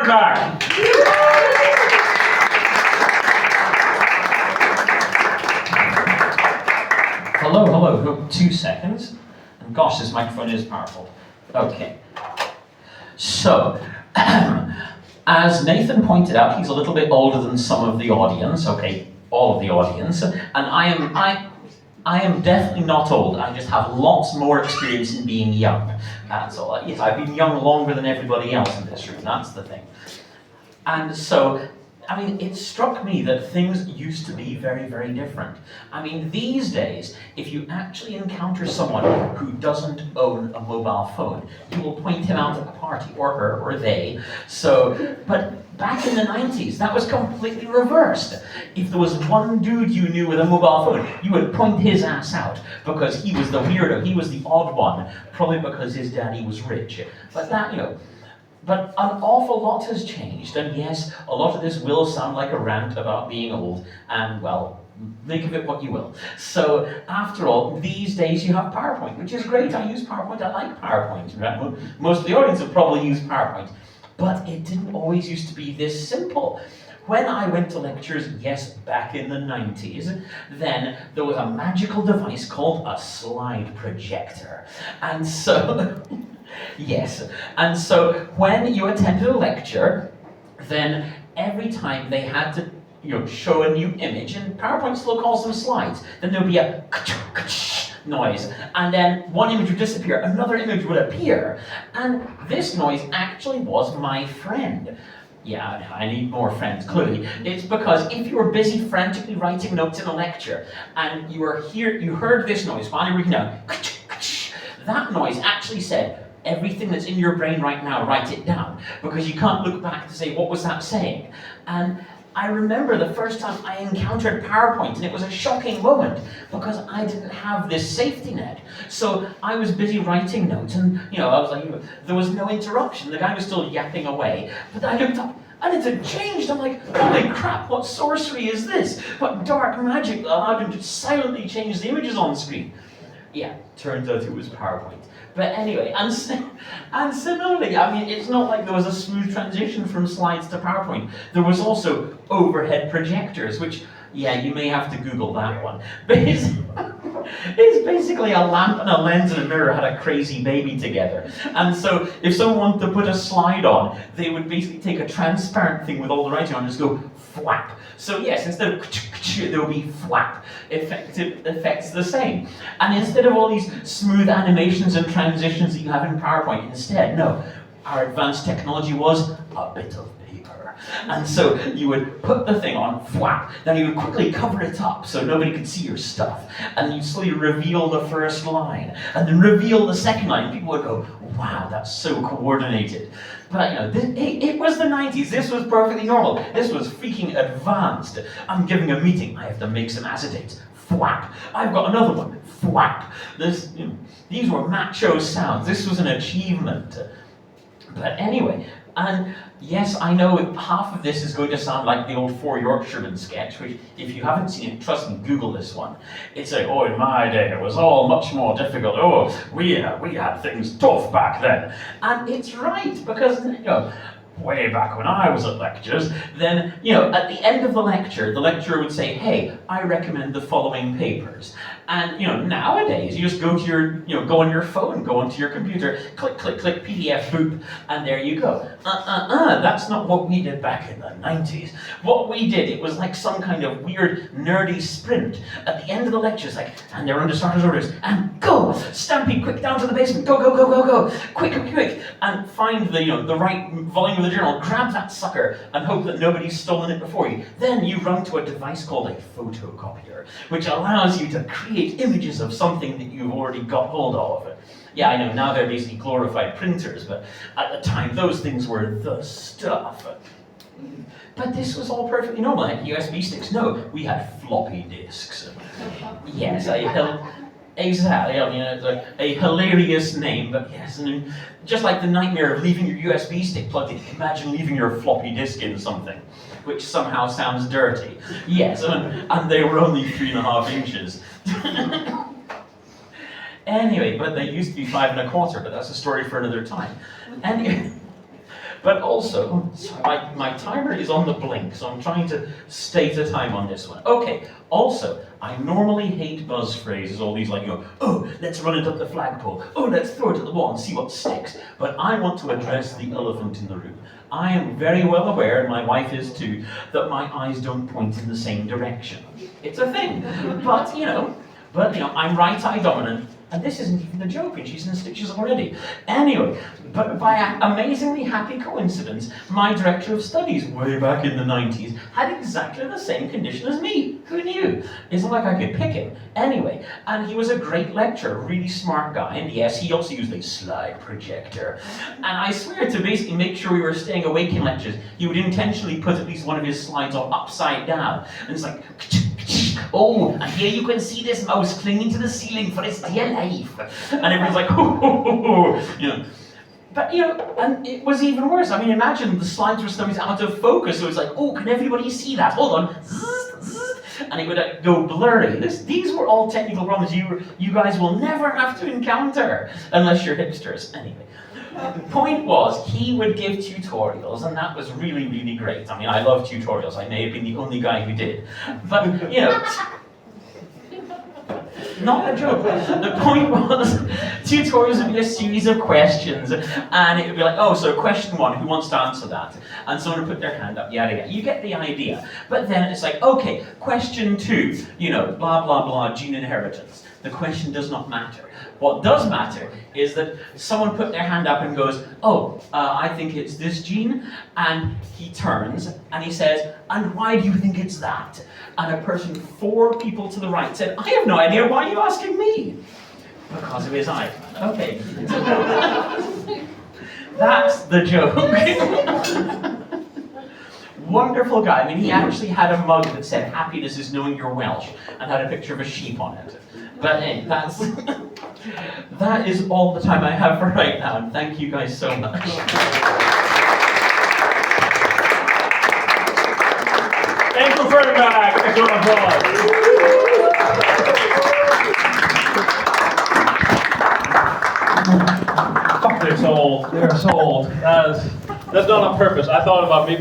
Dark back. Hello, 2 seconds. And gosh, this microphone is powerful. Okay. So, as Nathan pointed out, he's a little bit older than some of the audience, okay, all of the audience, and I am definitely not old. I just have lots more experience in being young. That's all. Yes, I've been young longer than everybody else in this room, that's the thing. And so, I mean, it struck me that things used to be very, very different. I mean, these days, if you actually encounter someone who doesn't own a mobile phone, you will point him out at the party, or her, or they. So, but back in the 90s, that was completely reversed. If there was one dude you knew with a mobile phone, you would point his ass out because he was the weirdo, he was the odd one, probably because his daddy was rich. But that, you know, but an awful lot has changed, and yes, a lot of this will sound like a rant about being old, and well, make of it what you will. So, after all, these days you have PowerPoint, which is great. I use PowerPoint, I like PowerPoint. Right? Most of the audience have probably used PowerPoint, but it didn't always used to be this simple. When I went to lectures, yes, back in the 90s, then there was a magical device called a slide projector. And so, yes, and so when you attended a lecture, then every time they had to show a new image, and PowerPoint still calls them slides, then there'll be a noise, and then one image would disappear, another image would appear, and this noise actually was my friend. Yeah, I need more friends, clearly. It's because if you were busy frantically writing notes in a lecture, and you heard this noise while you were reading down, that noise actually said, everything that's in your brain right now, write it down, because you can't look back to say, what was that saying? And I remember the first time I encountered PowerPoint, and it was a shocking moment, because I didn't have this safety net. So I was busy writing notes, and I was like, there was no interruption. The guy was still yapping away, but I looked up, and it had changed. I'm like, holy crap, what sorcery is this? What dark magic allowed him to silently change the images on the screen? Yeah, turns out it was PowerPoint. But anyway, and similarly, I mean, it's not like there was a smooth transition from slides to PowerPoint. There was also overhead projectors, which, yeah, you may have to Google that one. But it's basically a lamp and a lens and a mirror had a crazy baby together. And so if someone wanted to put a slide on, they would basically take a transparent thing with all the writing on and just go flap. So yes, instead of there will be flap. Effects the same. And instead of all these smooth animations and transitions that you have in PowerPoint, instead, no, our advanced technology was a bit of paper. And so you would put the thing on, flap, then you would quickly cover it up so nobody could see your stuff. And you'd slowly reveal the first line, and then reveal the second line. People would go, wow, that's so coordinated. But it was the 90s, this was perfectly normal. This was freaking advanced. I'm giving a meeting, I have to make some acetates. Flap. I've got another one. Flap. These were macho sounds. This was an achievement. But anyway, and yes, I know half of this is going to sound like the old Four Yorkshiremen sketch, which, if you haven't seen it, trust me, Google this one. It's like, oh, in my day, it was all much more difficult. Oh, we had things tough back then. And it's right, because, way back when I was at lectures, then, at the end of the lecturer would say, hey, I recommend the following papers. And, nowadays, you just go to your, go on your phone, go onto your computer, click, click, click, PDF, boop, and there you go. That's not what we did back in the 90s. What we did, it was like some kind of weird, nerdy sprint. At the end of the lecture, it's like, and they're under starter's orders, and go! Stampede, quick, down to the basement, go, go, go, go, go! Quick, quick, quick! And find the right volume of the journal, grab that sucker, and hope that nobody's stolen it before you. Then you run to a device called a photocopier, which allows you to create images of something that you've already got hold of. Yeah, I know, now they're basically glorified printers, but at the time, those things were the stuff. But this was all perfectly normal. I had USB sticks. No, we had floppy disks. Yes, exactly, I mean, it's a hilarious name, but yes, and just like the nightmare of leaving your USB stick plugged in, imagine leaving your floppy disk in something, which somehow sounds dirty. Yes, and they were only 3.5 inches. Anyway, but they used to be 5 1/4, but that's a story for another time. Anyway, But also, my timer is on the blink, so I'm trying to state a time on this one. Okay, also, I normally hate buzz phrases, all these like, oh, let's run it up the flagpole, oh, let's throw it at the wall and see what sticks. But I want to address the elephant in the room. I am very well aware, and my wife is too, that my eyes don't point in the same direction. It's a thing. But, I'm right-eye dominant, and this isn't even a joke, and she's in stitches already. Anyway, but by an amazingly happy coincidence, my director of studies way back in the 90s had exactly the same condition as me. Who knew? It's not like I could pick him. Anyway, and he was a great lecturer, really smart guy, and yes, he also used a slide projector. And I swear, to basically make sure we were staying awake in lectures, he would intentionally put at least one of his slides on upside down. And it's like, oh, and here you can see this mouse clinging to the ceiling for its dear life. And everyone's like, oh. But, and it was even worse. I mean, imagine the slides were sometimes out of focus, so it's like, oh, can everybody see that? Hold on. And it would go blurry. These were all technical problems you guys will never have to encounter, unless you're hipsters. Anyway. The point was, he would give tutorials, and that was really, really great. I mean, I love tutorials. I may have been the only guy who did. But, not a joke. The point was, tutorials would be a series of questions, and it would be like, oh, so question 1, who wants to answer that? And someone would put their hand up, yada, yada. You get the idea. But then it's like, okay, question 2, blah, blah, blah, gene inheritance. The question does not matter. What does matter is that someone put their hand up and goes, oh, I think it's this gene, and he turns and he says, and why do you think it's that? And a person 4 people to the right said, I have no idea, why are you asking me? Because of his eyes. Okay. That's the joke. Wonderful guy. I mean, he actually had a mug that said, happiness is knowing you're Welsh, and had a picture of a sheep on it. But hey, that is all the time I have for right now, and thank you guys so much. Thank you very much. Thank you, applause. Fuck, they're so old. They're so old. That's not on purpose. I thought about maybe